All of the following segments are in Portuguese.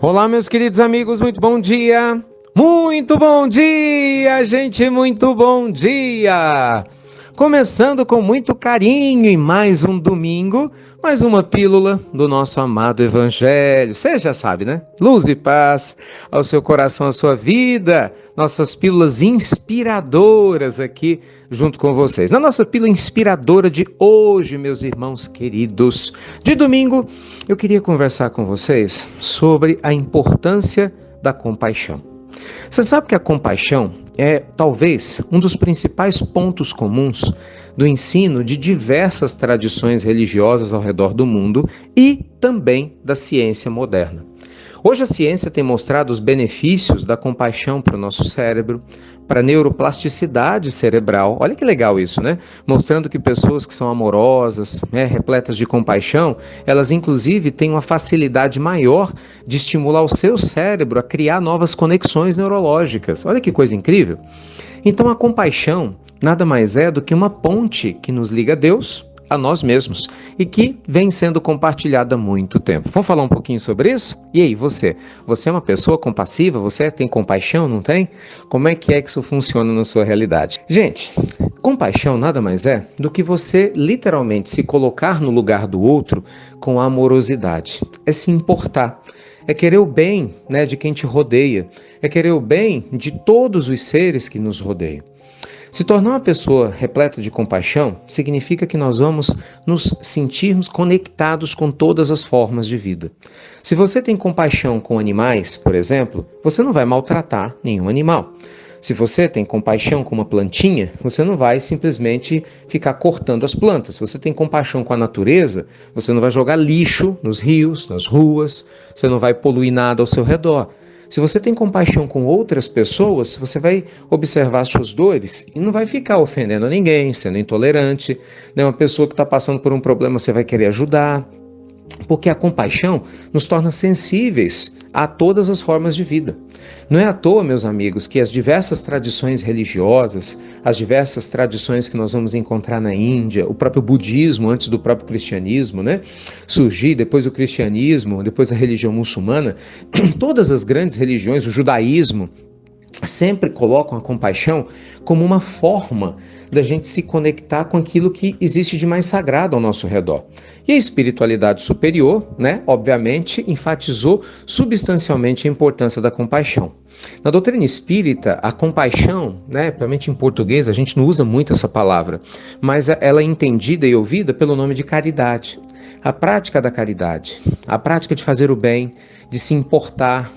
Olá, meus queridos amigos, muito bom dia! Muito bom dia, gente, muito bom dia! Começando com muito carinho em mais um domingo, mais uma pílula do nosso amado Evangelho. Você já sabe, né? Luz e paz ao seu coração, à sua vida. Nossas pílulas inspiradoras aqui junto com vocês. Na nossa pílula inspiradora de hoje, meus irmãos queridos, de domingo, eu queria conversar com vocês sobre a importância da compaixão. Você sabe que a compaixão é talvez um dos principais pontos comuns do ensino de diversas tradições religiosas ao redor do mundo e também da ciência moderna. Hoje a ciência tem mostrado os benefícios da compaixão para o nosso cérebro, para a neuroplasticidade cerebral. Olha que legal isso, né? Mostrando que pessoas que são amorosas, repletas de compaixão, elas inclusive têm uma facilidade maior de estimular o seu cérebro a criar novas conexões neurológicas. Olha que coisa incrível! Então a compaixão nada mais é do que uma ponte que nos liga a Deus, a nós mesmos, e que vem sendo compartilhada há muito tempo. Vamos falar um pouquinho sobre isso? E aí, você? Você é uma pessoa compassiva? Você tem compaixão, não tem? Como é que isso funciona na sua realidade? Gente, compaixão nada mais é do que você literalmente se colocar no lugar do outro com amorosidade. É se importar. É querer o bem, de quem te rodeia. É querer o bem de todos os seres que nos rodeiam. Se tornar uma pessoa repleta de compaixão significa que nós vamos nos sentirmos conectados com todas as formas de vida. Se você tem compaixão com animais, por exemplo, você não vai maltratar nenhum animal. Se você tem compaixão com uma plantinha, você não vai simplesmente ficar cortando as plantas. Se você tem compaixão com a natureza, você não vai jogar lixo nos rios, nas ruas, você não vai poluir nada ao seu redor. Se você tem compaixão com outras pessoas, você vai observar suas dores e não vai ficar ofendendo ninguém, sendo intolerante. Uma pessoa que está passando por um problema, você vai querer ajudar. Porque a compaixão nos torna sensíveis a todas as formas de vida. Não é à toa, meus amigos, que as diversas tradições religiosas, as diversas tradições que nós vamos encontrar na Índia, o próprio budismo antes do próprio cristianismo, surgir, depois o cristianismo, depois a religião muçulmana, todas as grandes religiões, o judaísmo, sempre colocam a compaixão como uma forma da gente se conectar com aquilo que existe de mais sagrado ao nosso redor. E a espiritualidade superior, obviamente, enfatizou substancialmente a importância da compaixão. Na doutrina espírita, a compaixão, principalmente em português, a gente não usa muito essa palavra, mas ela é entendida e ouvida pelo nome de caridade. A prática da caridade, a prática de fazer o bem, de se importar,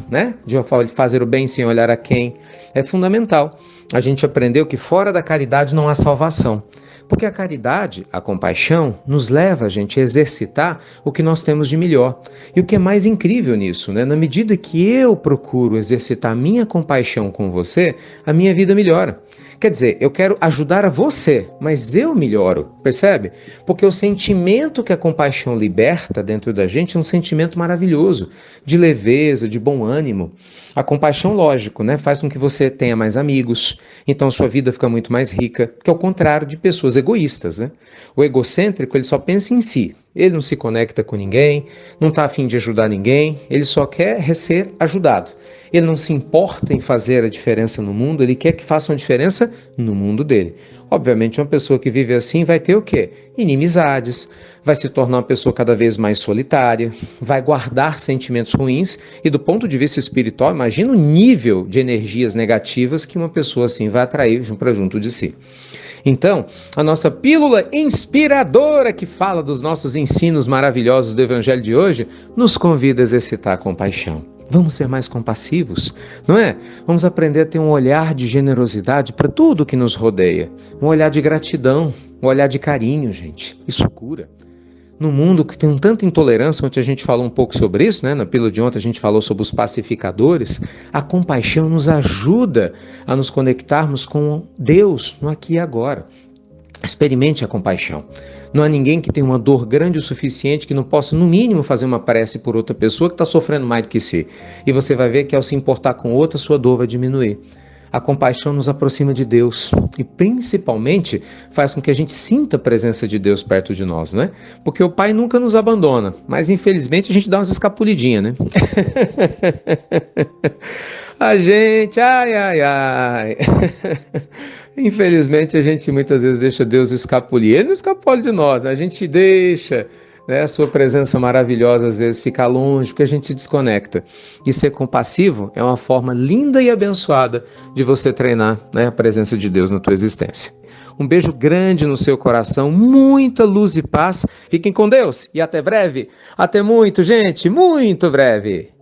de fazer o bem sem olhar a quem, é fundamental. A gente aprendeu que fora da caridade não há salvação. Porque a caridade, a compaixão, nos leva, a exercitar o que nós temos de melhor. E o que é mais incrível nisso, na medida que eu procuro exercitar a minha compaixão com você, a minha vida melhora. Quer dizer, eu quero ajudar a você, mas eu melhoro, percebe? Porque o sentimento que a compaixão liberta dentro da gente é um sentimento maravilhoso, de leveza, de bom ânimo. A compaixão, lógico, faz com que você tenha mais amigos, então sua vida fica muito mais rica, que é o contrário de pessoas egoístas. O egocêntrico, ele só pensa em si. Ele não se conecta com ninguém, não está a fim de ajudar ninguém, ele só quer ser ajudado. Ele não se importa em fazer a diferença no mundo, ele quer que faça uma diferença no mundo dele. Obviamente, uma pessoa que vive assim vai ter o quê? Inimizades, vai se tornar uma pessoa cada vez mais solitária, vai guardar sentimentos ruins e, do ponto de vista espiritual, imagina o nível de energias negativas que uma pessoa assim vai atrair para junto de si. Então, a nossa pílula inspiradora que fala dos nossos ensinos maravilhosos do Evangelho de hoje, nos convida a exercitar a compaixão. Vamos ser mais compassivos, não é? Vamos aprender a ter um olhar de generosidade para tudo que nos rodeia. Um olhar de gratidão, um olhar de carinho, gente. Isso cura. No mundo que tem tanta intolerância, ontem a gente falou um pouco sobre isso, na pílula de ontem a gente falou sobre os pacificadores, a compaixão nos ajuda a nos conectarmos com Deus no aqui e agora. Experimente a compaixão. Não há ninguém que tenha uma dor grande o suficiente que não possa, no mínimo, fazer uma prece por outra pessoa que está sofrendo mais do que si. E você vai ver que ao se importar com outra, sua dor vai diminuir. A compaixão nos aproxima de Deus e principalmente faz com que a gente sinta a presença de Deus perto de nós, né? Porque o Pai nunca nos abandona, mas infelizmente a gente dá umas escapulidinhas, né? A gente, ai. Infelizmente a gente muitas vezes deixa Deus escapulir. Ele não escapole de nós, né? A gente deixa, né, a sua presença maravilhosa às vezes ficar longe, porque a gente se desconecta. E ser compassivo é uma forma linda e abençoada de você treinar, né, a presença de Deus na tua existência. Um beijo grande no seu coração, muita luz e paz. Fiquem com Deus e até breve. Até muito, gente, muito breve.